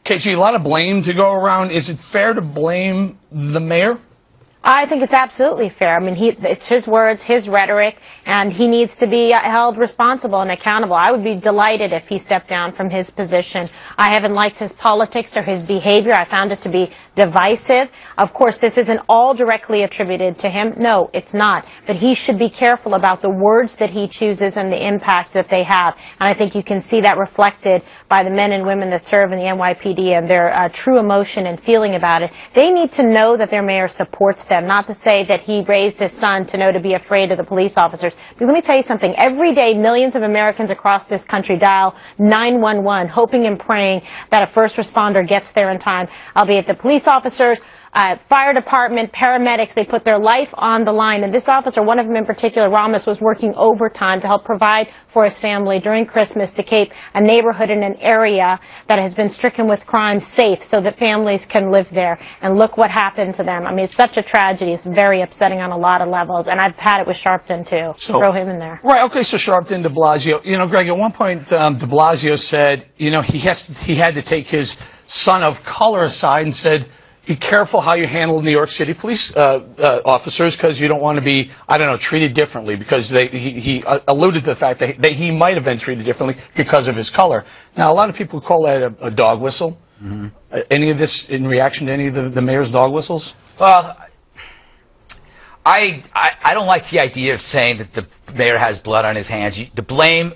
KG, a lot of blame to go around. Is it fair to blame the mayor? I think it's absolutely fair. I mean, it's his words, his rhetoric, and he needs to be held responsible and accountable. I would be delighted if he stepped down from his position. I haven't liked his politics or his behavior. I found it to be divisive. Of course, this isn't all directly attributed to him. No, it's not. But he should be careful about the words that he chooses and the impact that they have. And I think you can see that reflected by the men and women that serve in the NYPD and their true emotion and feeling about it. They need to know that their mayor supports them. Not to say that he raised his son to know to be afraid of the police officers. Because let me tell you something. Every day, millions of Americans across this country dial 911, hoping and praying that a first responder gets there in time, albeit the police officers, fire department, paramedics, they put their life on the line. And this officer, one of them in particular, Ramos, was working overtime to help provide for his family during Christmas to keep a neighborhood in an area that has been stricken with crime safe so that families can live there. And look what happened to them. I mean, it's such a tragedy. It's very upsetting on a lot of levels. And I've had it with Sharpton, too. So, throw him in there. Right. Okay. So Sharpton, de Blasio. You know, Greg, at one point, de Blasio said, you know, he had to take his son of color aside and said, be careful how you handle New York City police officers, because you don't want to be, I don't know, treated differently, because he alluded to the fact that he might have been treated differently because of his color. Now, a lot of people call that a dog whistle. Mm-hmm. Any of this in reaction to any of the mayor's dog whistles? Well, I don't like the idea of saying that the mayor has blood on his hands. The blame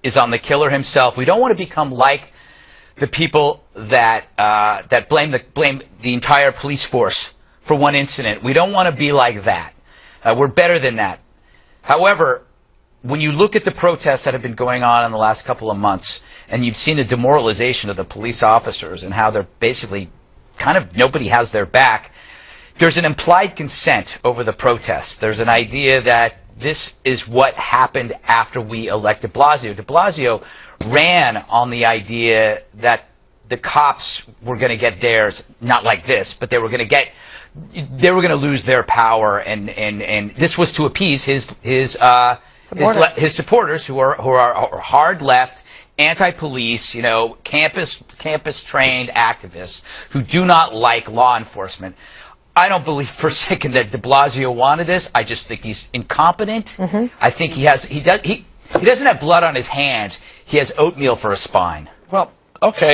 is on the killer himself. We don't want to become like the people that blame the entire police force for one incident. We don't want to be like that. We're better than that. However, when you look at the protests that have been going on in the last couple of months, and you've seen the demoralization of the police officers and how they're basically kind of nobody has their back, there's an implied consent over the protests. There's an idea that this is what happened after we elected Blasio. De Blasio ran on the idea that the cops were going to get theirs, not like this, but they were going to lose their power, and this was to appease his supporters who are hard left, anti-police, you know, campus trained activists who do not like law enforcement. I don't believe for a second that de Blasio wanted this. I just think he's incompetent. Mm-hmm. I think he doesn't have blood on his hands. He has oatmeal for a spine. Well, okay.